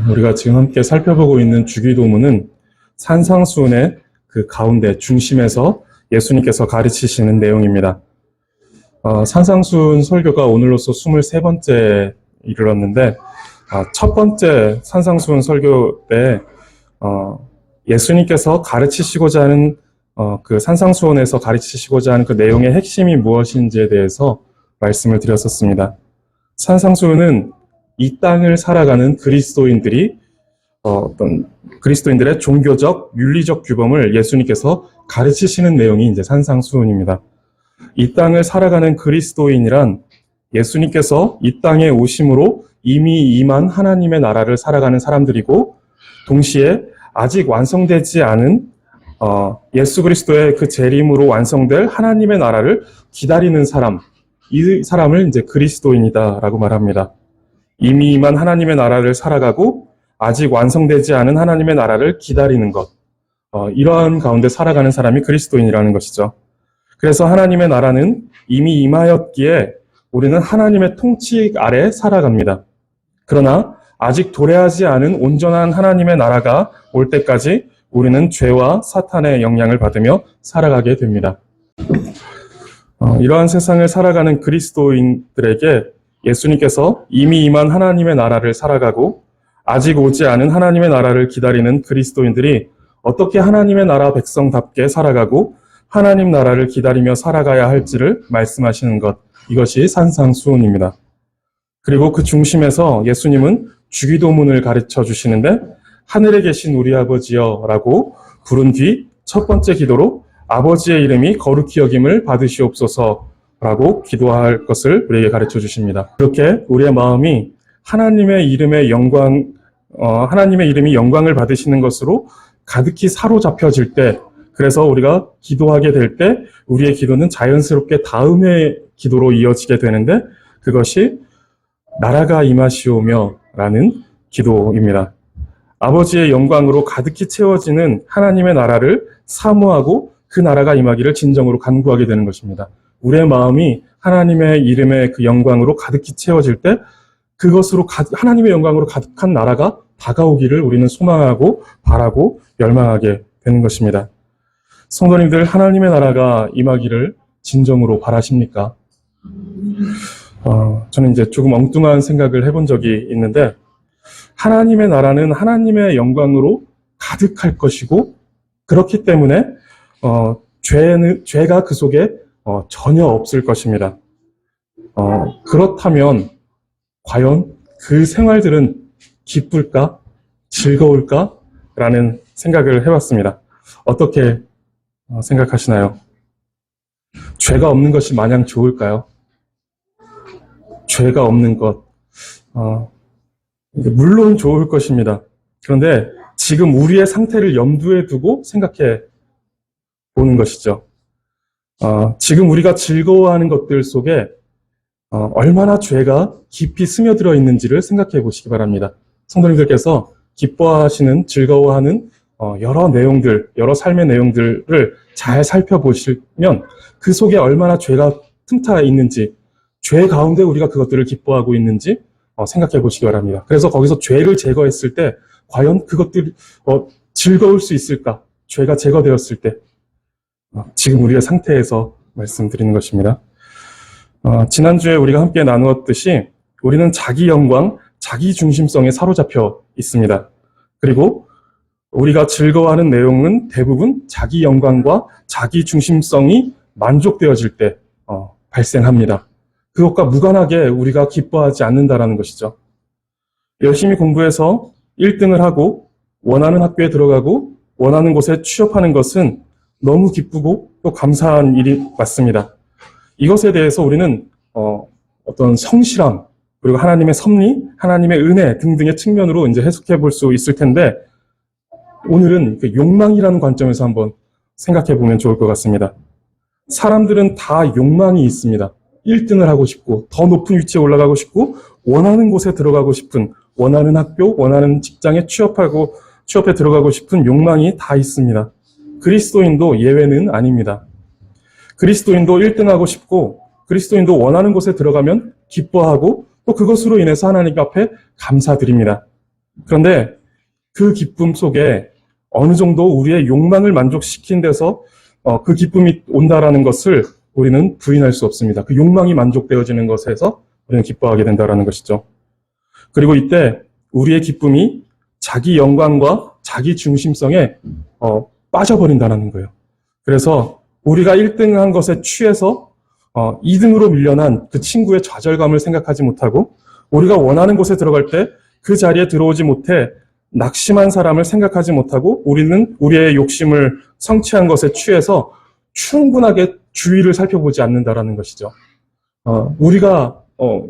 우리가 지금 함께 살펴보고 있는 주기도문은 산상수훈의 그 가운데 중심에서 예수님께서 가르치시는 내용입니다. 산상수훈 설교가 오늘로써 23번째 이르렀는데, 첫 번째 산상수훈 설교 때 예수님께서 가르치시고자 하는 그 산상수훈에서 가르치시고자 하는 그 내용의 핵심이 무엇인지에 대해서 말씀을 드렸었습니다. 산상수훈은 이 땅을 살아가는 그리스도인들이 어떤 그리스도인들의 종교적, 윤리적 규범을 예수님께서 가르치시는 내용이 이제 산상수훈입니다. 이 땅을 살아가는 그리스도인이란 예수님께서 이 땅에 오심으로 이미 임한 하나님의 나라를 살아가는 사람들이고, 동시에 아직 완성되지 않은 예수 그리스도의 그 재림으로 완성될 하나님의 나라를 기다리는 사람, 이 사람을 이제 그리스도인이다라고 말합니다. 이미 임한 하나님의 나라를 살아가고 아직 완성되지 않은 하나님의 나라를 기다리는 것, 이러한 가운데 살아가는 사람이 그리스도인이라는 것이죠. 그래서 하나님의 나라는 이미 임하였기에 우리는 하나님의 통치 아래 살아갑니다. 그러나 아직 도래하지 않은 온전한 하나님의 나라가 올 때까지 우리는 죄와 사탄의 영향을 받으며 살아가게 됩니다. 이러한 세상을 살아가는 그리스도인들에게 예수님께서 이미 임한 하나님의 나라를 살아가고 아직 오지 않은 하나님의 나라를 기다리는 그리스도인들이 어떻게 하나님의 나라 백성답게 살아가고 하나님 나라를 기다리며 살아가야 할지를 말씀하시는 것, 이것이 산상수훈입니다. 그리고 그 중심에서 예수님은 주기도문을 가르쳐 주시는데, 하늘에 계신 우리 아버지여 라고 부른 뒤 첫 번째 기도로 아버지의 이름이 거룩히 여김을 받으시옵소서 라고 기도할 것을 우리에게 가르쳐 주십니다. 그렇게 우리의 마음이 하나님의 이름의 영광을 받으시는 것으로 가득히 사로잡혀질 때, 그래서 우리가 기도하게 될 때 우리의 기도는 자연스럽게 다음의 기도로 이어지게 되는데, 그것이 나라가 임하시오며 라는 기도입니다. 아버지의 영광으로 가득히 채워지는 하나님의 나라를 사모하고 그 나라가 임하기를 진정으로 간구하게 되는 것입니다. 우리의 마음이 하나님의 이름의 그 영광으로 가득히 채워질 때 그것으로 하나님의 영광으로 가득한 나라가 다가오기를 우리는 소망하고 바라고 열망하게 되는 것입니다. 성도님들, 하나님의 나라가 임하기를 진정으로 바라십니까? 저는 이제 조금 엉뚱한 생각을 해본 적이 있는데, 하나님의 나라는 하나님의 영광으로 가득할 것이고, 그렇기 때문에 죄가 그 속에 전혀 없을 것입니다. 그렇다면 과연 그 생활들은 기쁠까? 즐거울까? 라는 생각을 해봤습니다. 어떻게 생각하시나요? 죄가 없는 것이 마냥 좋을까요? 죄가 없는 것, 물론 좋을 것입니다. 그런데 지금 우리의 상태를 염두에 두고 생각해 보는 것이죠. 지금 우리가 즐거워하는 것들 속에 얼마나 죄가 깊이 스며들어 있는지를 생각해 보시기 바랍니다. 성도님들께서 기뻐하시는, 즐거워하는 여러 내용들, 여러 삶의 내용들을 잘 살펴보시면 그 속에 얼마나 죄가 틈타 있는지, 죄 가운데 우리가 그것들을 기뻐하고 있는지 생각해 보시기 바랍니다. 그래서 거기서 죄를 제거했을 때 과연 그것들이 즐거울 수 있을까? 죄가 제거되었을 때 지금 우리의 상태에서 말씀드리는 것입니다. 지난주에 우리가 함께 나누었듯이 우리는 자기 영광, 자기 중심성에 사로잡혀 있습니다. 그리고 우리가 즐거워하는 내용은 대부분 자기 영광과 자기 중심성이 만족되어질 때 발생합니다. 그것과 무관하게 우리가 기뻐하지 않는다라는 것이죠. 열심히 공부해서 1등을 하고 원하는 학교에 들어가고 원하는 곳에 취업하는 것은 너무 기쁘고 또 감사한 일이 맞습니다. 이것에 대해서 우리는 어떤 성실함, 그리고 하나님의 섭리, 하나님의 은혜 등등의 측면으로 이제 해석해 볼 수 있을 텐데, 오늘은 그 욕망이라는 관점에서 한번 생각해 보면 좋을 것 같습니다. 사람들은 다 욕망이 있습니다. 1등을 하고 싶고, 더 높은 위치에 올라가고 싶고, 원하는 곳에 들어가고 싶은, 원하는 학교, 원하는 직장에 취업에 들어가고 싶은 욕망이 다 있습니다. 그리스도인도 예외는 아닙니다. 그리스도인도 1등하고 싶고, 그리스도인도 원하는 곳에 들어가면 기뻐하고, 또 그것으로 인해서 하나님 앞에 감사드립니다. 그런데 그 기쁨 속에 어느 정도 우리의 욕망을 만족시킨 데서 그 기쁨이 온다라는 것을 우리는 부인할 수 없습니다. 그 욕망이 만족되어지는 것에서 우리는 기뻐하게 된다라는 것이죠. 그리고 이때 우리의 기쁨이 자기 영광과 자기 중심성에 빠져버린다는 거예요. 그래서 우리가 1등한 것에 취해서 2등으로 밀려난 그 친구의 좌절감을 생각하지 못하고 우리가 원하는 곳에 들어갈 때 그 자리에 들어오지 못해 낙심한 사람을 생각하지 못하고 우리는 우리의 욕심을 성취한 것에 취해서 충분하게 주위를 살펴보지 않는다라는 것이죠. 우리가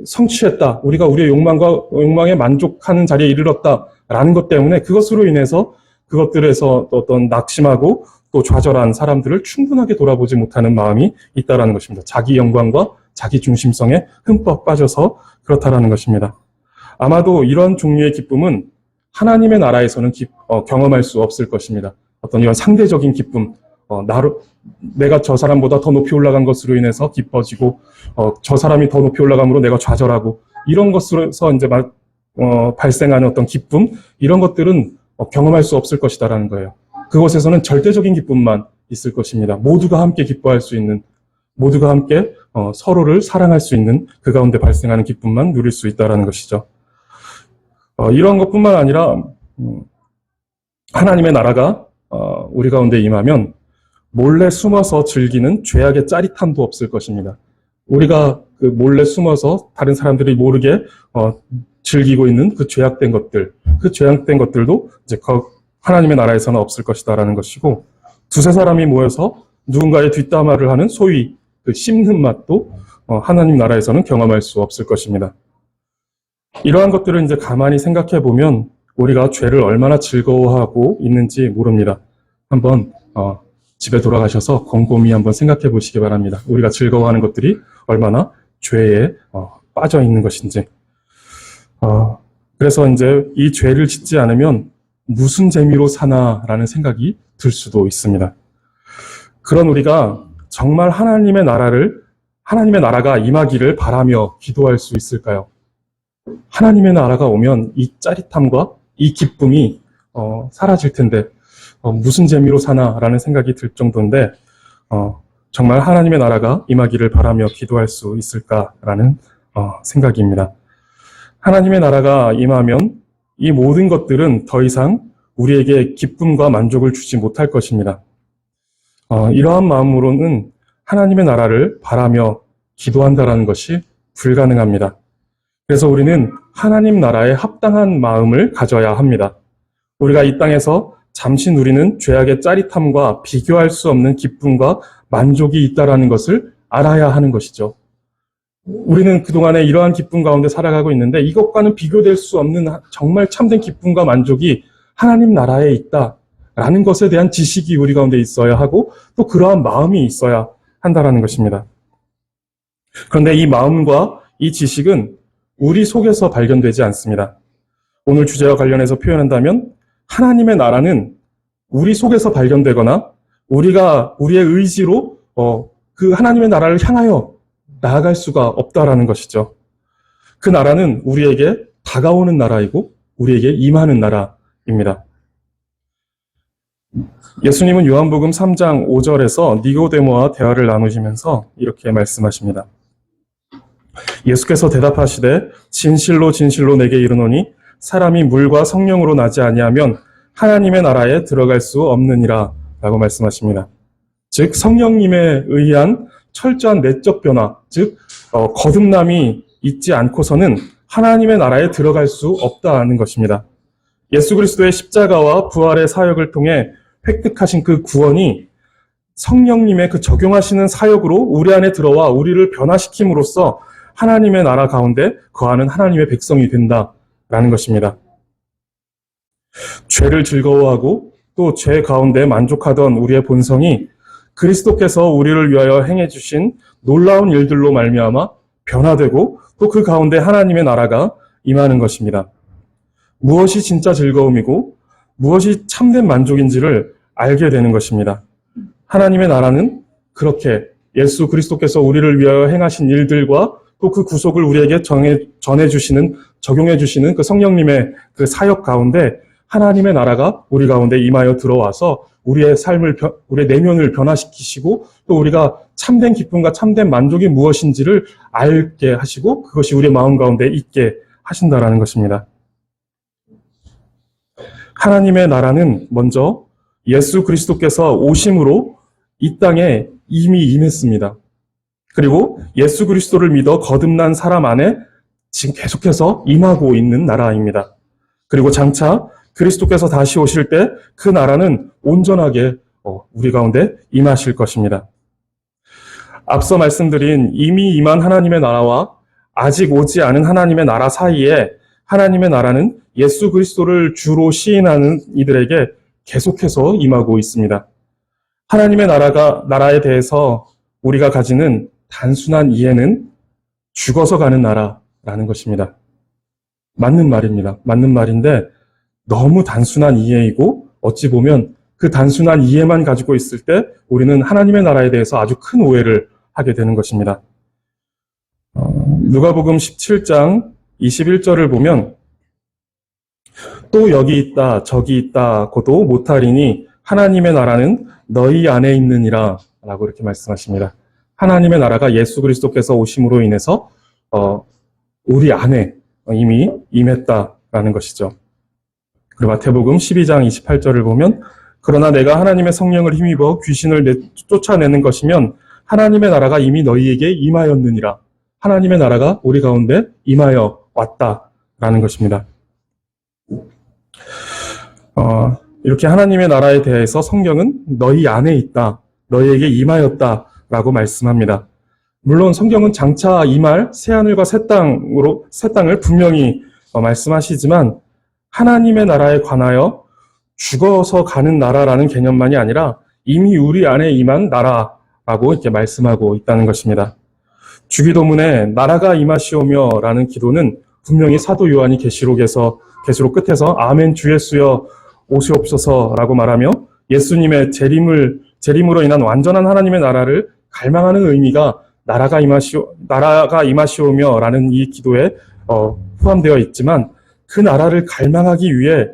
성취했다. 우리가 우리의 욕망에 만족하는 자리에 이르렀다라는 것 때문에 그것으로 인해서 그것들에서 어떤 낙심하고 또 좌절한 사람들을 충분하게 돌아보지 못하는 마음이 있다라는 것입니다. 자기 영광과 자기 중심성에 흠뻑 빠져서 그렇다라는 것입니다. 아마도 이런 종류의 기쁨은 하나님의 나라에서는 경험할 수 없을 것입니다. 어떤 이런 상대적인 기쁨, 내가 저 사람보다 더 높이 올라간 것으로 인해서 기뻐지고, 저 사람이 더 높이 올라감으로 내가 좌절하고, 이런 것으로서 이제 발생하는 어떤 기쁨, 이런 것들은 경험할 수 없을 것이다라는 거예요. 그곳에서는 절대적인 기쁨만 있을 것입니다. 모두가 함께 기뻐할 수 있는, 모두가 함께 서로를 사랑할 수 있는 그 가운데 발생하는 기쁨만 누릴 수 있다라는 것이죠. 이런 것뿐만 아니라 하나님의 나라가 우리 가운데 임하면 몰래 숨어서 즐기는 죄악의 짜릿함도 없을 것입니다. 우리가 그 몰래 숨어서 다른 사람들이 모르게 즐기고 있는 그 죄악된 것들, 그 죄악된 것들도 이제 하나님의 나라에서는 없을 것이다라는 것이고, 두세 사람이 모여서 누군가의 뒷담화를 하는 소위 그 씹는 맛도 하나님 나라에서는 경험할 수 없을 것입니다. 이러한 것들을 이제 가만히 생각해 보면 우리가 죄를 얼마나 즐거워하고 있는지 모릅니다. 한번 집에 돌아가셔서 곰곰이 한번 생각해 보시기 바랍니다. 우리가 즐거워하는 것들이 얼마나 죄에 빠져 있는 것인지. 그래서 이제 이 죄를 짓지 않으면 무슨 재미로 사나라는 생각이 들 수도 있습니다. 그런 우리가 정말 하나님의 나라가 임하기를 바라며 기도할 수 있을까요? 하나님의 나라가 오면 이 짜릿함과 이 기쁨이 사라질 텐데 무슨 재미로 사나라는 생각이 들 정도인데 정말 하나님의 나라가 임하기를 바라며 기도할 수 있을까라는 생각입니다. 하나님의 나라가 임하면 이 모든 것들은 더 이상 우리에게 기쁨과 만족을 주지 못할 것입니다. 이러한 마음으로는 하나님의 나라를 바라며 기도한다라는 것이 불가능합니다. 그래서 우리는 하나님 나라에 합당한 마음을 가져야 합니다. 우리가 이 땅에서 잠시 누리는 죄악의 짜릿함과 비교할 수 없는 기쁨과 만족이 있다라는 것을 알아야 하는 것이죠. 우리는 그동안에 이러한 기쁨 가운데 살아가고 있는데 이것과는 비교될 수 없는 정말 참된 기쁨과 만족이 하나님 나라에 있다라는 것에 대한 지식이 우리 가운데 있어야 하고 또 그러한 마음이 있어야 한다라는 것입니다. 그런데 이 마음과 이 지식은 우리 속에서 발견되지 않습니다. 오늘 주제와 관련해서 표현한다면 하나님의 나라는 우리 속에서 발견되거나 우리가 우리의 의지로 그 하나님의 나라를 향하여 나아갈 수가 없다라는 것이죠. 그 나라는 우리에게 다가오는 나라이고 우리에게 임하는 나라입니다. 예수님은 요한복음 3장 5절에서 니고데모와 대화를 나누시면서 이렇게 말씀하십니다. 예수께서 대답하시되 진실로 진실로 내게 이르노니 사람이 물과 성령으로 나지 아니하면 하나님의 나라에 들어갈 수 없느니라 라고 말씀하십니다. 즉 성령님에 의한 철저한 내적 변화, 즉 거듭남이 있지 않고서는 하나님의 나라에 들어갈 수 없다는 것입니다. 예수 그리스도의 십자가와 부활의 사역을 통해 획득하신 그 구원이 성령님의 그 적용하시는 사역으로 우리 안에 들어와 우리를 변화시킴으로써 하나님의 나라 가운데 거하는 하나님의 백성이 된다라는 것입니다. 죄를 즐거워하고 또 죄 가운데 만족하던 우리의 본성이 그리스도께서 우리를 위하여 행해 주신 놀라운 일들로 말미암아 변화되고 또 그 가운데 하나님의 나라가 임하는 것입니다. 무엇이 진짜 즐거움이고 무엇이 참된 만족인지를 알게 되는 것입니다. 하나님의 나라는 그렇게 예수 그리스도께서 우리를 위하여 행하신 일들과 또 그 구속을 우리에게 전해주시는 적용해 주시는 그 성령님의 그 사역 가운데 하나님의 나라가 우리 가운데 임하여 들어와서 우리의 삶을, 우리의 내면을 변화시키시고 또 우리가 참된 기쁨과 참된 만족이 무엇인지를 알게 하시고 그것이 우리의 마음 가운데 있게 하신다라는 것입니다. 하나님의 나라는 먼저 예수 그리스도께서 오심으로 이 땅에 이미 임했습니다. 그리고 예수 그리스도를 믿어 거듭난 사람 안에 지금 계속해서 임하고 있는 나라입니다. 그리고 장차 그리스도께서 다시 오실 때 그 나라는 온전하게 우리 가운데 임하실 것입니다. 앞서 말씀드린 이미 임한 하나님의 나라와 아직 오지 않은 하나님의 나라 사이에 하나님의 나라는 예수 그리스도를 주로 시인하는 이들에게 계속해서 임하고 있습니다. 하나님의 나라에 대해서 우리가 가지는 단순한 이해는 죽어서 가는 나라라는 것입니다. 맞는 말입니다. 맞는 말인데 너무 단순한 이해이고 어찌 보면 그 단순한 이해만 가지고 있을 때 우리는 하나님의 나라에 대해서 아주 큰 오해를 하게 되는 것입니다. 누가복음 17장 21절을 보면 또 여기 있다 저기 있다고도 못하리니 하나님의 나라는 너희 안에 있느니라 라고 이렇게 말씀하십니다. 하나님의 나라가 예수 그리스도께서 오심으로 인해서 우리 안에 이미 임했다라는 것이죠. 그리고 마태복음 12장 28절을 보면 그러나 내가 하나님의 성령을 힘입어 귀신을 쫓아내는 것이면 하나님의 나라가 이미 너희에게 임하였느니라. 하나님의 나라가 우리 가운데 임하여 왔다라는 것입니다. 이렇게 하나님의 나라에 대해서 성경은 너희 안에 있다, 너희에게 임하였다라고 말씀합니다. 물론 성경은 장차 임할 새하늘과 새 땅을 분명히 말씀하시지만 하나님의 나라에 관하여 죽어서 가는 나라라는 개념만이 아니라 이미 우리 안에 임한 나라라고 이렇게 말씀하고 있다는 것입니다. 주기도문에 나라가 임하시오며 라는 기도는 분명히 사도 요한이 계시록 끝에서 아멘 주 예수여 오시옵소서라고 말하며 예수님의 재림으로 인한 완전한 하나님의 나라를 갈망하는 의미가 나라가 임하시오며 라는 이 기도에 포함되어 있지만 그 나라를 갈망하기 위해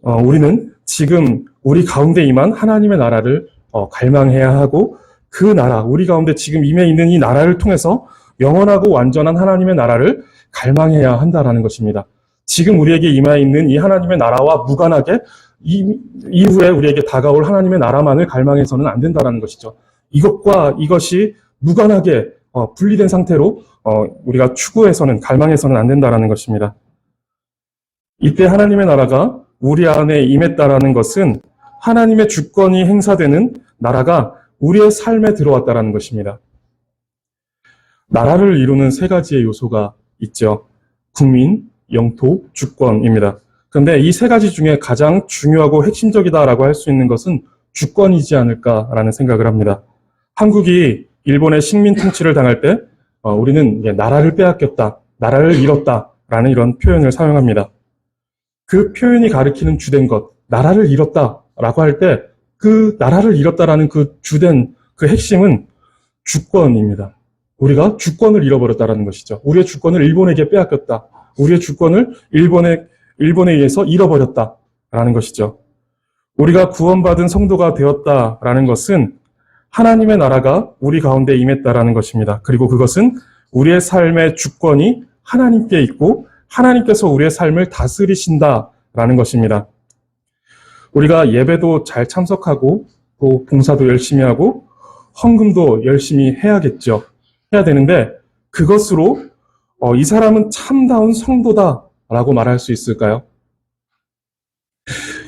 우리는 지금 우리 가운데 임한 하나님의 나라를 갈망해야 하고 그 나라, 우리 가운데 지금 임해 있는 이 나라를 통해서 영원하고 완전한 하나님의 나라를 갈망해야 한다라는 것입니다. 지금 우리에게 임해 있는 이 하나님의 나라와 무관하게 이후에 우리에게 다가올 하나님의 나라만을 갈망해서는 안 된다라는 것이죠. 이것이 무관하게 분리된 상태로 우리가 추구해서는 갈망해서는 안 된다라는 것입니다. 이때 하나님의 나라가 우리 안에 임했다라는 것은 하나님의 주권이 행사되는 나라가 우리의 삶에 들어왔다라는 것입니다. 나라를 이루는 세 가지의 요소가 있죠. 국민, 영토, 주권입니다. 그런데 이 세 가지 중에 가장 중요하고 핵심적이다라고 할 수 있는 것은 주권이지 않을까라는 생각을 합니다. 한국이 일본의 식민 통치를 당할 때 우리는 나라를 빼앗겼다, 나라를 잃었다라는 이런 표현을 사용합니다. 그 표현이 가리키는 주된 것, 나라를 잃었다라고 할 때 그 나라를 잃었다라는 그 주된 그 핵심은 주권입니다. 우리가 주권을 잃어버렸다라는 것이죠. 우리의 주권을 일본에게 빼앗겼다. 우리의 주권을 일본에 의해서 잃어버렸다라는 것이죠. 우리가 구원받은 성도가 되었다라는 것은 하나님의 나라가 우리 가운데 임했다라는 것입니다. 그리고 그것은 우리의 삶의 주권이 하나님께 있고 하나님께서 우리의 삶을 다스리신다라는 것입니다. 우리가 예배도 잘 참석하고 또 봉사도 열심히 하고 헌금도 열심히 해야겠죠. 해야 되는데 그것으로 이 사람은 참다운 성도다라고 말할 수 있을까요?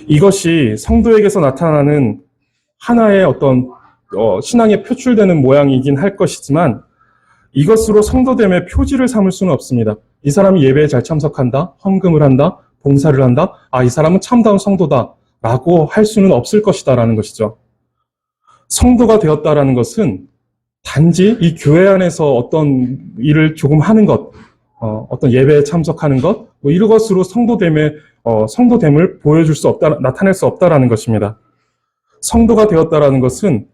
이것이 성도에게서 나타나는 하나의 어떤 신앙에 표출되는 모양이긴 할 것이지만 이것으로 성도됨의 표지를 삼을 수는 없습니다. 이 사람이 예배에 잘 참석한다, 헌금을 한다, 봉사를 한다, 이 사람은 참다운 성도다라고 할 수는 없을 것이다라는 것이죠. 성도가 되었다라는 것은 단지 이 교회 안에서 어떤 일을 조금 하는 것, 어떤 예배에 참석하는 것, 이것으로 성도됨을 보여줄 수 없다, 나타낼 수 없다라는 것입니다. 성도가 되었다라는 것은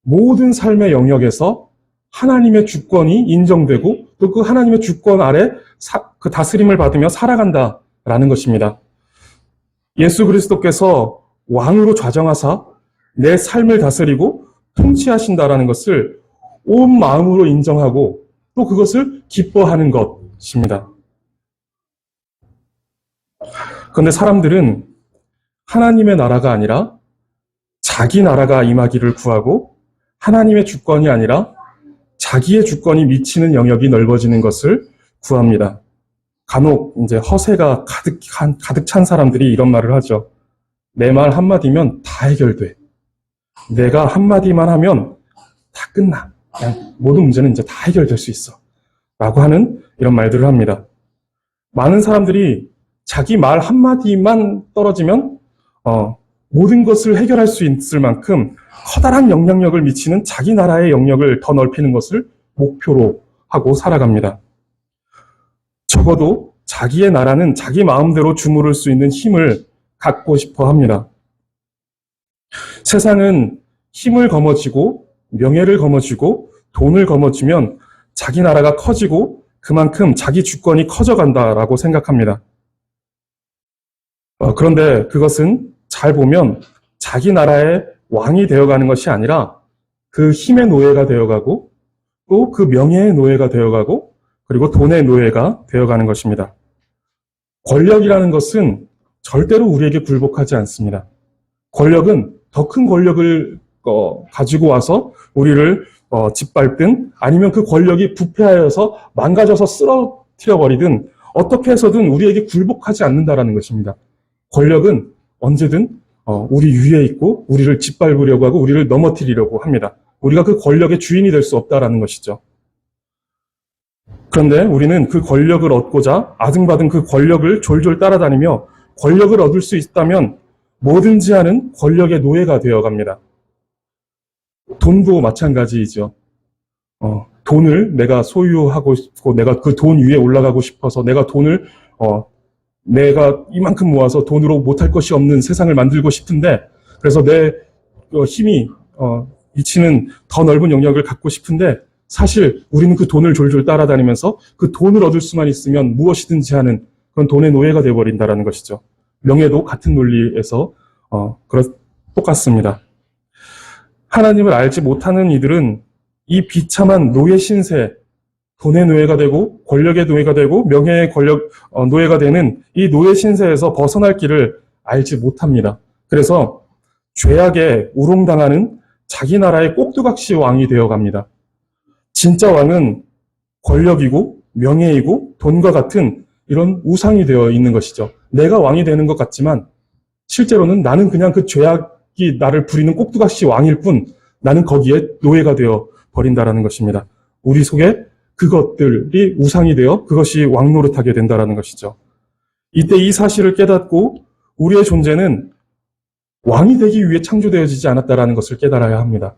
모든 삶의 영역에서 하나님의 주권이 인정되고 또 그 하나님의 주권 아래 그 다스림을 받으며 살아간다라는 것입니다. 예수 그리스도께서 왕으로 좌정하사 내 삶을 다스리고 통치하신다라는 것을 온 마음으로 인정하고 또 그것을 기뻐하는 것입니다. 그런데 사람들은 하나님의 나라가 아니라 자기 나라가 임하기를 구하고 하나님의 주권이 아니라 자기의 주권이 미치는 영역이 넓어지는 것을 구합니다. 간혹 이제 허세가 가득 찬 사람들이 이런 말을 하죠. 내 말 한마디면 다 해결돼. 내가 한마디만 하면 다 끝나. 그냥 모든 문제는 이제 다 해결될 수 있어. 라고 하는 이런 말들을 합니다. 많은 사람들이 자기 말 한마디만 떨어지면 모든 것을 해결할 수 있을 만큼 커다란 영향력을 미치는 자기 나라의 영역을 더 넓히는 것을 목표로 하고 살아갑니다. 적어도 자기의 나라는 자기 마음대로 주무를 수 있는 힘을 갖고 싶어 합니다. 세상은 힘을 거머쥐고 명예를 거머쥐고 돈을 거머쥐면 자기 나라가 커지고 그만큼 자기 주권이 커져간다라고 생각합니다. 그런데 그것은 잘 보면 자기 나라의 왕이 되어가는 것이 아니라 그 힘의 노예가 되어가고 또 그 명예의 노예가 되어가고 그리고 돈의 노예가 되어가는 것입니다. 권력이라는 것은 절대로 우리에게 굴복하지 않습니다. 권력은 더 큰 권력을 가지고 와서 우리를 짓밟든 아니면 그 권력이 부패하여서 망가져서 쓰러뜨려버리든 어떻게 해서든 우리에게 굴복하지 않는다라는 것입니다. 권력은 언제든 우리 위에 있고 우리를 짓밟으려고 하고 우리를 넘어뜨리려고 합니다. 우리가 그 권력의 주인이 될 수 없다라는 것이죠. 그런데 우리는 그 권력을 얻고자 아등바등 그 권력을 졸졸 따라다니며 권력을 얻을 수 있다면 뭐든지 하는 권력의 노예가 되어갑니다. 돈도 마찬가지이죠. 돈을 내가 소유하고 싶고 내가 그 돈 위에 올라가고 싶어서 내가 돈을 내가 이만큼 모아서 돈으로 못할 것이 없는 세상을 만들고 싶은데 그래서 내 힘이 미치는 더 넓은 영역을 갖고 싶은데 사실 우리는 그 돈을 졸졸 따라다니면서 그 돈을 얻을 수만 있으면 무엇이든지 하는 그런 돈의 노예가 되어버린다는 것이죠. 명예도 같은 논리에서 똑같습니다. 하나님을 알지 못하는 이들은 이 비참한 노예 신세, 돈의 노예가 되고 권력의 노예가 되고 명예의 노예가 되는 이 노예 신세에서 벗어날 길을 알지 못합니다. 그래서 죄악에 우롱당하는 자기 나라의 꼭두각시 왕이 되어갑니다. 진짜 왕은 권력이고 명예이고 돈과 같은 이런 우상이 되어 있는 것이죠. 내가 왕이 되는 것 같지만 실제로는 나는 그냥 그 죄악이 나를 부리는 꼭두각시 왕일 뿐 나는 거기에 노예가 되어 버린다라는 것입니다. 우리 속에 그것들이 우상이 되어 그것이 왕 노릇하게 된다라는 것이죠. 이때 이 사실을 깨닫고 우리의 존재는 왕이 되기 위해 창조되어지지 않았다라는 것을 깨달아야 합니다.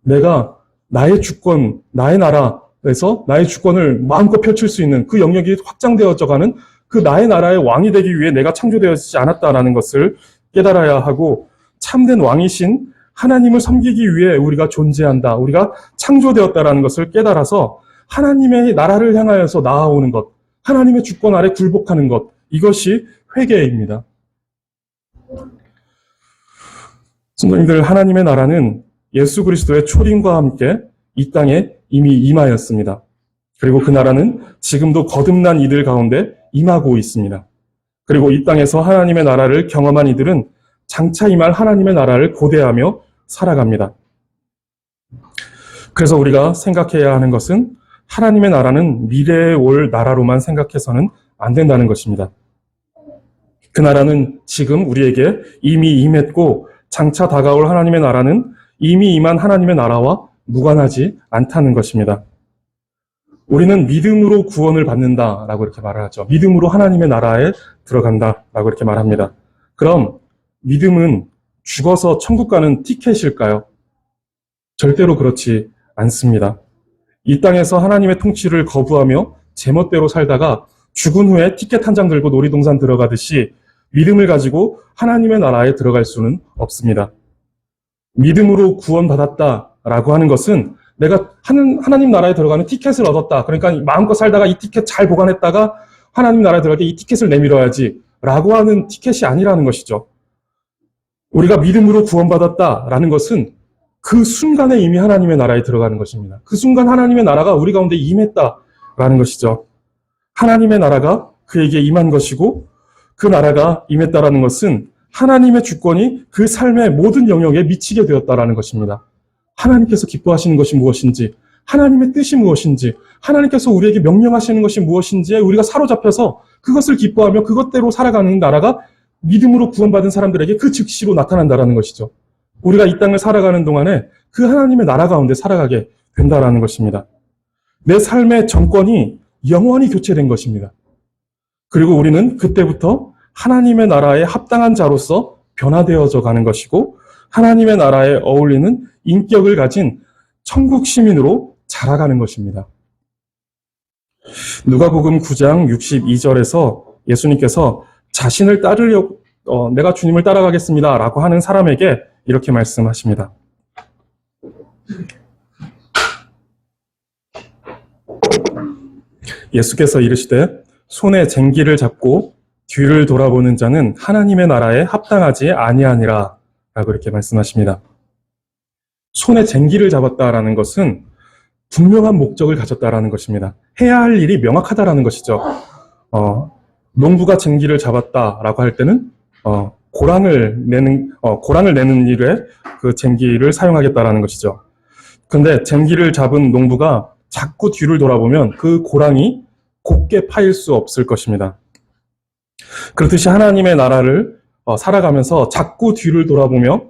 내가 나의 주권, 나의 나라에서 나의 주권을 마음껏 펼칠 수 있는 그 영역이 확장되어져가는 그 나의 나라의 왕이 되기 위해 내가 창조되어지지 않았다라는 것을 깨달아야 하고 참된 왕이신 하나님을 섬기기 위해 우리가 존재한다. 우리가 창조되었다라는 것을 깨달아서 하나님의 나라를 향하여서 나아오는 것, 하나님의 주권 아래 굴복하는 것, 이것이 회개입니다. 성도님들, 하나님의 나라는 예수 그리스도의 초림과 함께 이 땅에 이미 임하였습니다. 그리고 그 나라는 지금도 거듭난 이들 가운데 임하고 있습니다. 그리고 이 땅에서 하나님의 나라를 경험한 이들은 장차 임할 하나님의 나라를 고대하며 살아갑니다. 그래서 우리가 생각해야 하는 것은 하나님의 나라는 미래에 올 나라로만 생각해서는 안 된다는 것입니다. 그 나라는 지금 우리에게 이미 임했고 장차 다가올 하나님의 나라는 이미 임한 하나님의 나라와 무관하지 않다는 것입니다. 우리는 믿음으로 구원을 받는다라고 이렇게 말을 하죠. 믿음으로 하나님의 나라에 들어간다라고 이렇게 말합니다. 그럼 믿음은 죽어서 천국 가는 티켓일까요? 절대로 그렇지 않습니다. 이 땅에서 하나님의 통치를 거부하며 제멋대로 살다가 죽은 후에 티켓 한 장 들고 놀이동산 들어가듯이 믿음을 가지고 하나님의 나라에 들어갈 수는 없습니다. 믿음으로 구원받았다라고 하는 것은 내가 하나님 나라에 들어가는 티켓을 얻었다. 그러니까 마음껏 살다가 이 티켓 잘 보관했다가 하나님 나라에 들어갈 때 이 티켓을 내밀어야지 라고 하는 티켓이 아니라는 것이죠. 우리가 믿음으로 구원받았다라는 것은 그 순간에 이미 하나님의 나라에 들어가는 것입니다. 그 순간 하나님의 나라가 우리 가운데 임했다라는 것이죠. 하나님의 나라가 그에게 임한 것이고 그 나라가 임했다라는 것은 하나님의 주권이 그 삶의 모든 영역에 미치게 되었다라는 것입니다. 하나님께서 기뻐하시는 것이 무엇인지, 하나님의 뜻이 무엇인지, 하나님께서 우리에게 명령하시는 것이 무엇인지에 우리가 사로잡혀서 그것을 기뻐하며 그것대로 살아가는 나라가 믿음으로 구원받은 사람들에게 그 즉시로 나타난다라는 것이죠. 우리가 이 땅을 살아가는 동안에 그 하나님의 나라 가운데 살아가게 된다라는 것입니다. 내 삶의 정권이 영원히 교체된 것입니다. 그리고 우리는 그때부터 하나님의 나라에 합당한 자로서 변화되어져 가는 것이고 하나님의 나라에 어울리는 인격을 가진 천국 시민으로 자라가는 것입니다. 누가복음 9장 62절에서 예수님께서 자신을 따르려고 내가 주님을 따라가겠습니다 라고 하는 사람에게 이렇게 말씀하십니다. 예수께서 이르시되 손에 쟁기를 잡고 뒤를 돌아보는 자는 하나님의 나라에 합당하지 아니하니라 라고 이렇게 말씀하십니다. 손에 쟁기를 잡았다라는 것은 분명한 목적을 가졌다라는 것입니다. 해야 할 일이 명확하다라는 것이죠. 농부가 쟁기를 잡았다라고 할 때는 고랑을 내는 일에 그 쟁기를 사용하겠다라는 것이죠. 근데 쟁기를 잡은 농부가 자꾸 뒤를 돌아보면 그 고랑이 곱게 파일 수 없을 것입니다. 그렇듯이 하나님의 나라를 살아가면서 자꾸 뒤를 돌아보며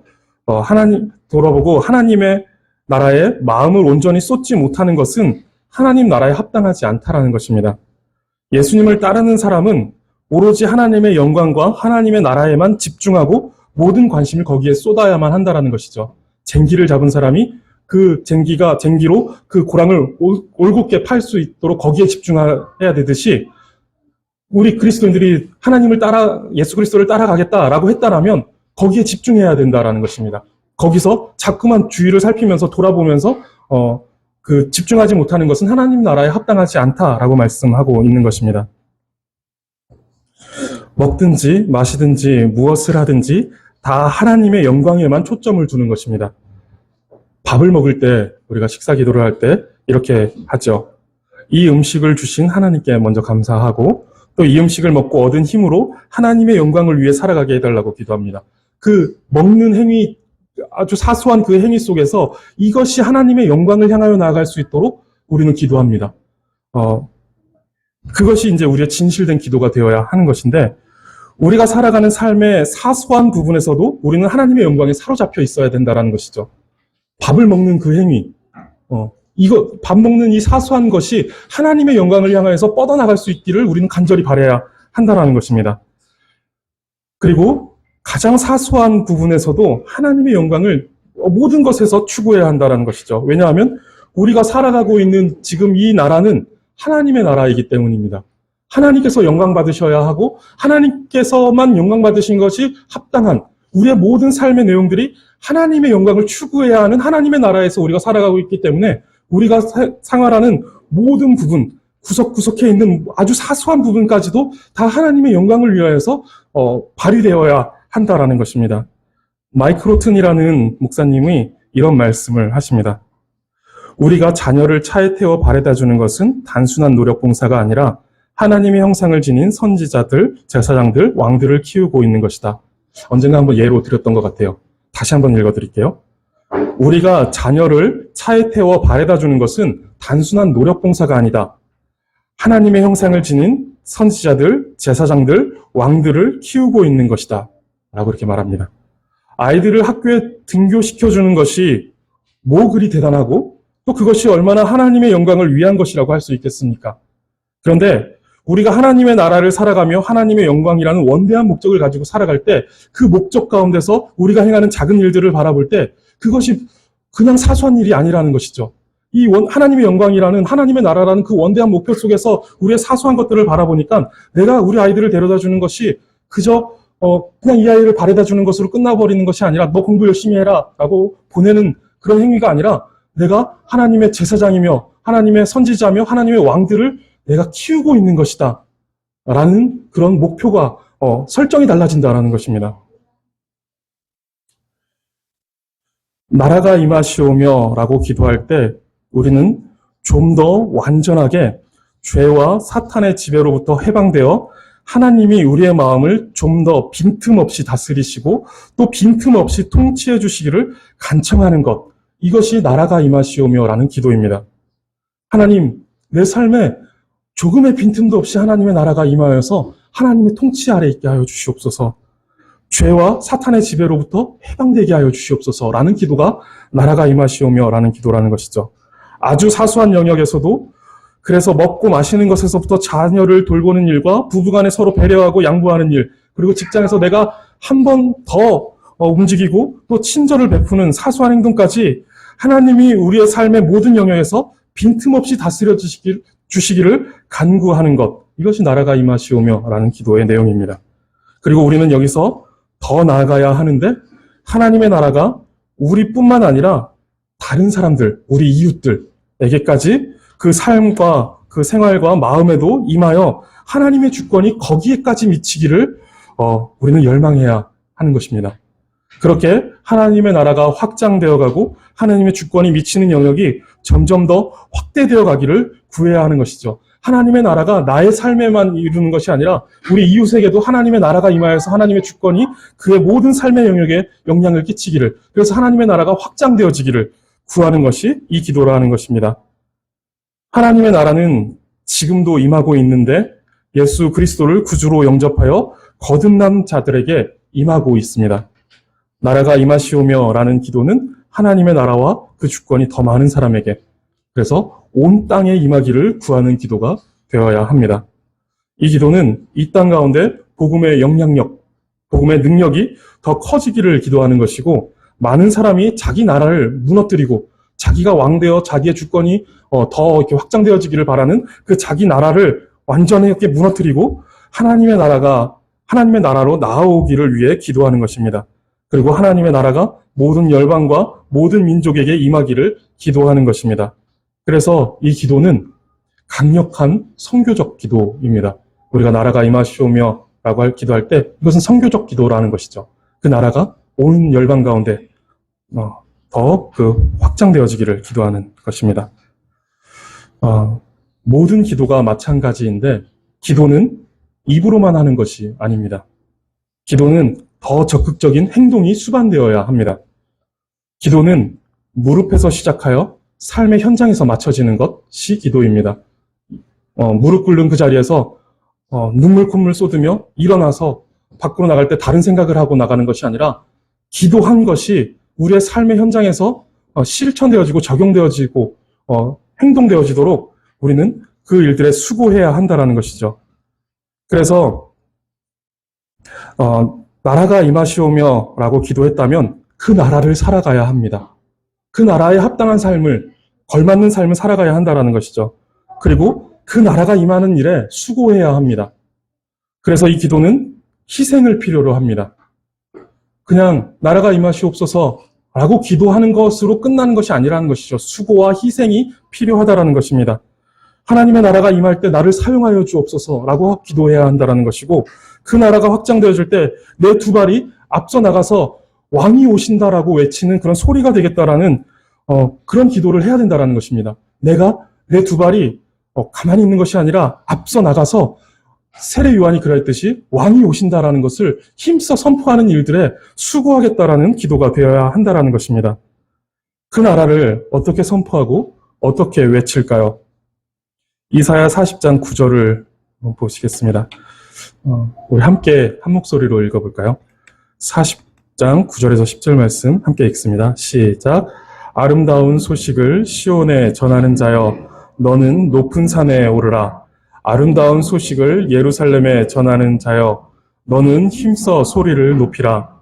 돌아보고 하나님의 나라에 마음을 온전히 쏟지 못하는 것은 하나님 나라에 합당하지 않다라는 것입니다. 예수님을 따르는 사람은 오로지 하나님의 영광과 하나님의 나라에만 집중하고 모든 관심을 거기에 쏟아야만 한다라는 것이죠. 쟁기를 잡은 사람이 그 쟁기로 그 고랑을 올곧게 팔 수 있도록 거기에 집중해야 되듯이 우리 그리스도인들이 예수 그리스도를 따라가겠다라고 했다라면 거기에 집중해야 된다라는 것입니다. 거기서 자꾸만 주위를 살피면서 돌아보면서 집중하지 못하는 것은 하나님 나라에 합당하지 않다라고 말씀하고 있는 것입니다. 먹든지 마시든지 무엇을 하든지 다 하나님의 영광에만 초점을 두는 것입니다. 밥을 먹을 때 우리가 식사 기도를 할 때 이렇게 하죠. 이 음식을 주신 하나님께 먼저 감사하고 또 이 음식을 먹고 얻은 힘으로 하나님의 영광을 위해 살아가게 해달라고 기도합니다. 그 먹는 행위, 아주 사소한 그 행위 속에서 이것이 하나님의 영광을 향하여 나아갈 수 있도록 우리는 기도합니다. 그것이 이제 우리의 진실된 기도가 되어야 하는 것인데 우리가 살아가는 삶의 사소한 부분에서도 우리는 하나님의 영광에 사로잡혀 있어야 된다는 것이죠. 밥을 먹는 그 행위, 밥 먹는 이 사소한 것이 하나님의 영광을 향해서 뻗어나갈 수 있기를 우리는 간절히 바라야 한다는 것입니다. 그리고 가장 사소한 부분에서도 하나님의 영광을 모든 것에서 추구해야 한다는 것이죠. 왜냐하면 우리가 살아가고 있는 지금 이 나라는 하나님의 나라이기 때문입니다. 하나님께서 영광 받으셔야 하고 하나님께서만 영광 받으신 것이 합당한 우리의 모든 삶의 내용들이 하나님의 영광을 추구해야 하는 하나님의 나라에서 우리가 살아가고 있기 때문에 우리가 생활하는 모든 부분, 구석구석에 있는 아주 사소한 부분까지도 다 하나님의 영광을 위하여서 발휘되어야 한다라는 것입니다. 마이크 로튼이라는 목사님이 이런 말씀을 하십니다. 우리가 자녀를 차에 태워 바래다 주는 것은 단순한 노력 봉사가 아니라 하나님의 형상을 지닌 선지자들, 제사장들, 왕들을 키우고 있는 것이다. 언젠가 한번 예로 드렸던 것 같아요. 다시 한번 읽어드릴게요. 우리가 자녀를 차에 태워 바래다 주는 것은 단순한 노력 봉사가 아니다. 하나님의 형상을 지닌 선지자들, 제사장들, 왕들을 키우고 있는 것이다. 라고 이렇게 말합니다. 아이들을 학교에 등교시켜주는 것이 뭐 그리 대단하고 또 그것이 얼마나 하나님의 영광을 위한 것이라고 할 수 있겠습니까? 그런데 우리가 하나님의 나라를 살아가며 하나님의 영광이라는 원대한 목적을 가지고 살아갈 때 그 목적 가운데서 우리가 행하는 작은 일들을 바라볼 때 그것이 그냥 사소한 일이 아니라는 것이죠. 하나님의 영광이라는 하나님의 나라라는 그 원대한 목표 속에서 우리의 사소한 것들을 바라보니까 내가 우리 아이들을 데려다 주는 것이 그저 그냥 이 아이를 바래다 주는 것으로 끝나버리는 것이 아니라 너 공부 열심히 해라 라고 보내는 그런 행위가 아니라 내가 하나님의 제사장이며 하나님의 선지자며 하나님의 왕들을 내가 키우고 있는 것이다 라는 그런 목표가 설정이 달라진다라는 것입니다. 나라가 임하시오며 라고 기도할 때 우리는 좀 더 완전하게 죄와 사탄의 지배로부터 해방되어 하나님이 우리의 마음을 좀 더 빈틈없이 다스리시고 또 빈틈없이 통치해 주시기를 간청하는 것, 이것이 나라가 임하시오며 라는 기도입니다. 하나님, 내 삶에 조금의 빈틈도 없이 하나님의 나라가 임하여서 하나님의 통치 아래 있게 하여 주시옵소서. 죄와 사탄의 지배로부터 해방되게 하여 주시옵소서라는 기도가 나라가 임하시오며 라는 기도라는 것이죠. 아주 사소한 영역에서도, 그래서 먹고 마시는 것에서부터 자녀를 돌보는 일과 부부간에 서로 배려하고 양보하는 일, 그리고 직장에서 내가 한 번 더 움직이고 또 친절을 베푸는 사소한 행동까지 하나님이 우리의 삶의 모든 영역에서 빈틈없이 다스려 주시기를 간구하는 것, 이것이 나라가 임하시오며 라는 기도의 내용입니다. 그리고 우리는 여기서 더 나아가야 하는데, 하나님의 나라가 우리뿐만 아니라 다른 사람들, 우리 이웃들에게까지 그 삶과 그 생활과 마음에도 임하여 하나님의 주권이 거기에까지 미치기를 우리는 열망해야 하는 것입니다. 그렇게 하나님의 나라가 확장되어 가고 하나님의 주권이 미치는 영역이 점점 더 확대되어 가기를 구해야 하는 것이죠. 하나님의 나라가 나의 삶에만 이루는 것이 아니라 우리 이웃에게도 하나님의 나라가 임하여서 하나님의 주권이 그의 모든 삶의 영역에 영향을 끼치기를, 그래서 하나님의 나라가 확장되어지기를 구하는 것이 이 기도라는 것입니다. 하나님의 나라는 지금도 임하고 있는데 예수 그리스도를 구주로 영접하여 거듭난 자들에게 임하고 있습니다. 나라가 임하시오며 라는 기도는 하나님의 나라와 그 주권이 더 많은 사람에게, 그래서 온 땅에 임하기를 구하는 기도가 되어야 합니다. 이 기도는 이 땅 가운데 복음의 영향력, 복음의 능력이 더 커지기를 기도하는 것이고, 많은 사람이 자기 나라를 무너뜨리고 자기가 왕되어 자기의 주권이 더 이렇게 확장되어지기를 바라는 그 자기 나라를 완전히 이렇게 무너뜨리고 하나님의 나라로 나아오기를 위해 기도하는 것입니다. 그리고 하나님의 나라가 모든 열방과 모든 민족에게 임하기를 기도하는 것입니다. 그래서 이 기도는 강력한 선교적 기도입니다. 우리가 나라가 임하시오며 라고 기도할 때 이것은 선교적 기도라는 것이죠. 그 나라가 온 열방 가운데 더 확장되어지기를 기도하는 것입니다. 모든 기도가 마찬가지인데 기도는 입으로만 하는 것이 아닙니다. 기도는 더 적극적인 행동이 수반되어야 합니다. 기도는 무릎에서 시작하여 삶의 현장에서 맞춰지는 것이 기도입니다. 무릎 꿇는 그 자리에서 눈물 콧물 쏟으며 일어나서 밖으로 나갈 때 다른 생각을 하고 나가는 것이 아니라 기도한 것이 우리의 삶의 현장에서 실천되어지고 적용되어지고 행동되어지도록 우리는 그 일들에 수고해야 한다는 것이죠. 그래서 나라가 임하시오며 라고 기도했다면 그 나라를 살아가야 합니다. 그 나라에 합당한 삶을, 걸맞는 삶을 살아가야 한다는 것이죠. 그리고 그 나라가 임하는 일에 수고해야 합니다. 그래서 이 기도는 희생을 필요로 합니다. 그냥 나라가 임하시옵소서 라고 기도하는 것으로 끝나는 것이 아니라는 것이죠. 수고와 희생이 필요하다는 것입니다. 하나님의 나라가 임할 때 나를 사용하여 주옵소서 라고 기도해야 한다는 것이고, 그 나라가 확장되어질 때 내 두 발이 앞서 나가서 왕이 오신다라고 외치는 그런 소리가 되겠다라는 그런 기도를 해야 된다는 것입니다. 내가 내 두 발이 가만히 있는 것이 아니라 앞서 나가서 세례 요한이 그랬듯이 왕이 오신다라는 것을 힘써 선포하는 일들에 수고하겠다라는 기도가 되어야 한다라는 것입니다. 그 나라를 어떻게 선포하고 어떻게 외칠까요? 이사야 40장 9절을 보시겠습니다. 우리 함께 한 목소리로 읽어볼까요? 40장 9절에서 10절 말씀 함께 읽습니다. 시작. 아름다운 소식을 시온에 전하는 자여, 너는 높은 산에 오르라. 아름다운 소식을 예루살렘에 전하는 자여, 너는 힘써 소리를 높이라.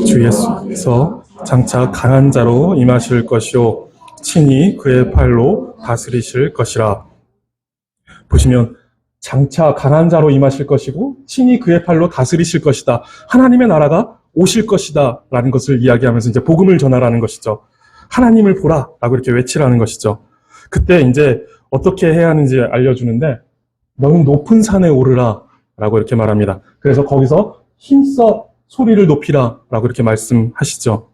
주 예수께서 장차 강한 자로 임하실 것이요 친히 그의 팔로 다스리실 것이라. 보시면 장차 강한 자로 임하실 것이고 친히 그의 팔로 다스리실 것이다. 하나님의 나라가 오실 것이다 라는 것을 이야기하면서 이제 복음을 전하라는 것이죠. 하나님을 보라 라고 이렇게 외치라는 것이죠. 그때 이제 어떻게 해야 하는지 알려주는데 너는 높은 산에 오르라 라고 이렇게 말합니다. 그래서 거기서 힘써 소리를 높이라 라고 이렇게 말씀하시죠.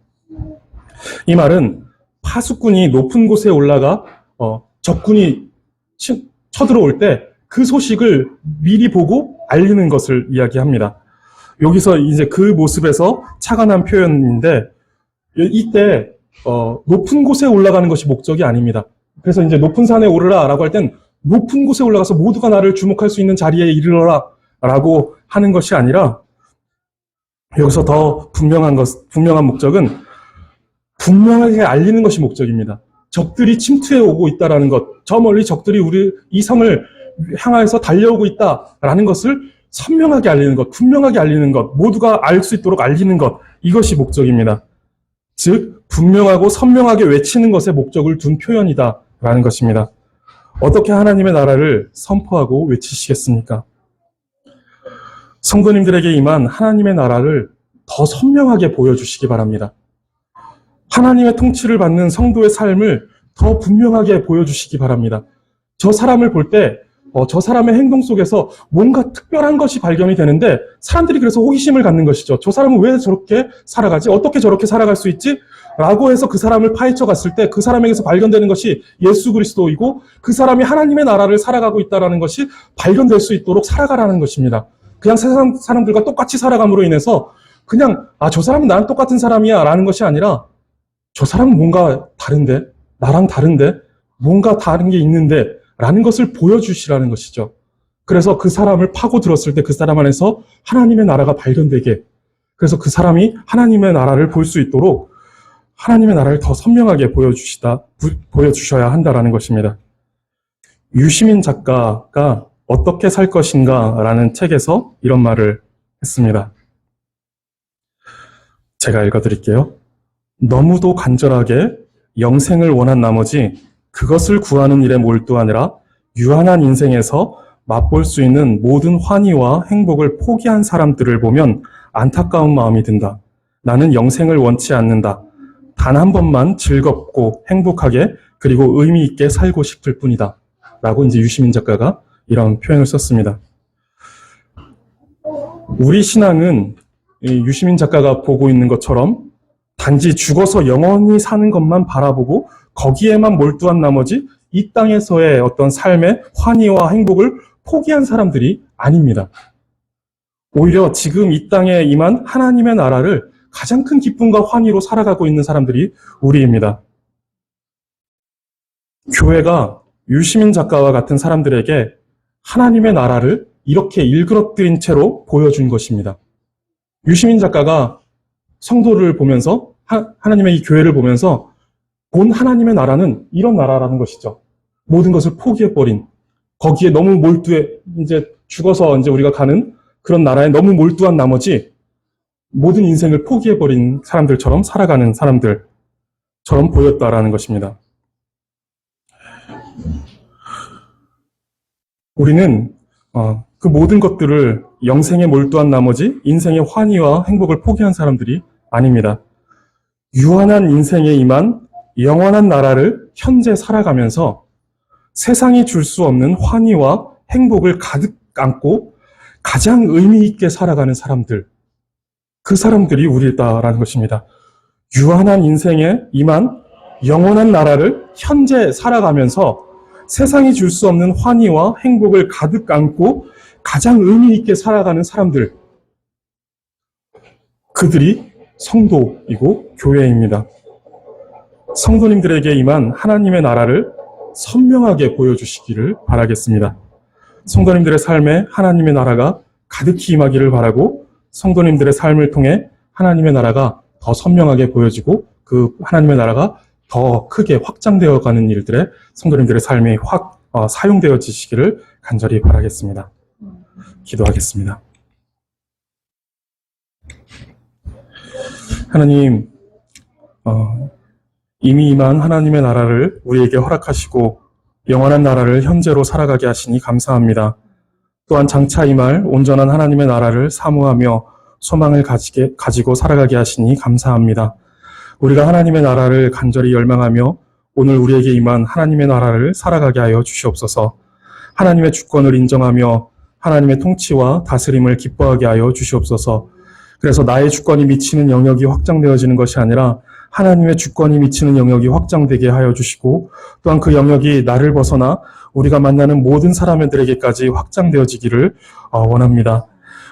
이 말은 파수꾼이 높은 곳에 올라가 적군이 쳐들어올 때 그 소식을 미리 보고 알리는 것을 이야기합니다. 여기서 이제 그 모습에서 착안한 표현인데 이때 높은 곳에 올라가는 것이 목적이 아닙니다. 그래서 이제 높은 산에 오르라 라고 할 땐 높은 곳에 올라가서 모두가 나를 주목할 수 있는 자리에 이르러라 라고 하는 것이 아니라 여기서 더 분명한 목적은 분명하게 알리는 것이 목적입니다. 적들이 침투해 오고 있다라는 것, 저 멀리 적들이 우리 이 성을 향해서 달려오고 있다라는 것을 선명하게 알리는 것, 분명하게 알리는 것, 모두가 알 수 있도록 알리는 것, 이것이 목적입니다. 즉 분명하고 선명하게 외치는 것에 목적을 둔 표현이다라는 것입니다. 어떻게 하나님의 나라를 선포하고 외치시겠습니까? 성도님들에게 임한 하나님의 나라를 더 선명하게 보여주시기 바랍니다. 하나님의 통치를 받는 성도의 삶을 더 분명하게 보여주시기 바랍니다. 저 사람을 볼 때 저 사람의 행동 속에서 뭔가 특별한 것이 발견이 되는데 사람들이 그래서 호기심을 갖는 것이죠. 저 사람은 왜 저렇게 살아가지? 어떻게 저렇게 살아갈 수 있지? 라고 해서 그 사람을 파헤쳐 갔을 때 그 사람에게서 발견되는 것이 예수 그리스도이고 그 사람이 하나님의 나라를 살아가고 있다는 것이 발견될 수 있도록 살아가라는 것입니다. 그냥 세상 사람들과 똑같이 살아감으로 인해서 그냥 저 사람은 나랑 똑같은 사람이야 라는 것이 아니라 저 사람은 뭔가 다른데? 나랑 다른데? 뭔가 다른 게 있는데? 라는 것을 보여주시라는 것이죠. 그래서 그 사람을 파고들었을 때 그 사람 안에서 하나님의 나라가 발견되게, 그래서 그 사람이 하나님의 나라를 볼 수 있도록 하나님의 나라를 더 선명하게 보여주셔야 한다라는 것입니다. 유시민 작가가 어떻게 살 것인가 라는 책에서 이런 말을 했습니다. 제가 읽어드릴게요. 너무도 간절하게 영생을 원한 나머지 그것을 구하는 일에 몰두하느라 유한한 인생에서 맛볼 수 있는 모든 환희와 행복을 포기한 사람들을 보면 안타까운 마음이 든다. 나는 영생을 원치 않는다. 단 한 번만 즐겁고 행복하게 그리고 의미 있게 살고 싶을 뿐이다. 라고 이제 유시민 작가가 이런 표현을 썼습니다. 우리 신앙은 유시민 작가가 보고 있는 것처럼 단지 죽어서 영원히 사는 것만 바라보고 거기에만 몰두한 나머지 이 땅에서의 어떤 삶의 환희와 행복을 포기한 사람들이 아닙니다. 오히려 지금 이 땅에 임한 하나님의 나라를 가장 큰 기쁨과 환희로 살아가고 있는 사람들이 우리입니다. 교회가 유시민 작가와 같은 사람들에게 하나님의 나라를 이렇게 일그러뜨린 채로 보여준 것입니다. 유시민 작가가 성도를 보면서 하나님의 이 교회를 보면서 본 하나님의 나라는 이런 나라라는 것이죠. 모든 것을 포기해버린, 거기에 너무 이제 죽어서 이제 우리가 가는 그런 나라에 너무 몰두한 나머지 모든 인생을 포기해버린 사람들처럼 살아가는 사람들처럼 보였다라는 것입니다. 우리는 그 모든 것들을 영생에 몰두한 나머지 인생의 환희와 행복을 포기한 사람들이 아닙니다. 유한한 인생에 임한 영원한 나라를 현재 살아가면서 세상이 줄 수 없는 환희와 행복을 가득 안고 가장 의미 있게 살아가는 사람들, 그 사람들이 우리다라는 것입니다. 유한한 인생에 임한 영원한 나라를 현재 살아가면서 세상이 줄 수 없는 환희와 행복을 가득 안고 가장 의미 있게 살아가는 사람들, 그들이 성도이고 교회입니다. 성도님들에게 임한 하나님의 나라를 선명하게 보여주시기를 바라겠습니다. 성도님들의 삶에 하나님의 나라가 가득히 임하기를 바라고 성도님들의 삶을 통해 하나님의 나라가 더 선명하게 보여지고 그 하나님의 나라가 더 크게 확장되어 가는 일들에 성도님들의 삶이 사용되어지시기를 간절히 바라겠습니다. 기도하겠습니다. 하나님, 이미 임한 하나님의 나라를 우리에게 허락하시고 영원한 나라를 현재로 살아가게 하시니 감사합니다. 또한 장차 임할 온전한 하나님의 나라를 사모하며 소망을 가지고 살아가게 하시니 감사합니다. 우리가 하나님의 나라를 간절히 열망하며 오늘 우리에게 임한 하나님의 나라를 살아가게 하여 주시옵소서. 하나님의 주권을 인정하며 하나님의 통치와 다스림을 기뻐하게 하여 주시옵소서. 그래서 나의 주권이 미치는 영역이 확장되어지는 것이 아니라 하나님의 주권이 미치는 영역이 확장되게 하여 주시고 또한 그 영역이 나를 벗어나 우리가 만나는 모든 사람들에게까지 확장되어지기를 원합니다.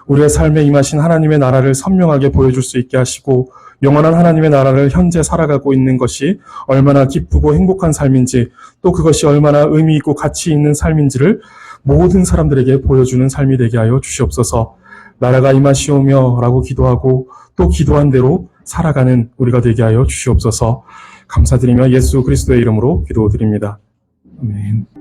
우리의 삶에 임하신 하나님의 나라를 선명하게 보여줄 수 있게 하시고 영원한 하나님의 나라를 현재 살아가고 있는 것이 얼마나 기쁘고 행복한 삶인지 또 그것이 얼마나 의미 있고 가치 있는 삶인지를 모든 사람들에게 보여주는 삶이 되게 하여 주시옵소서. 나라가 임하시오며 라고 기도하고 또 기도한 대로 살아가는 우리가 되게 하여 주시옵소서. 감사드리며 예수 그리스도의 이름으로 기도드립니다. 아멘.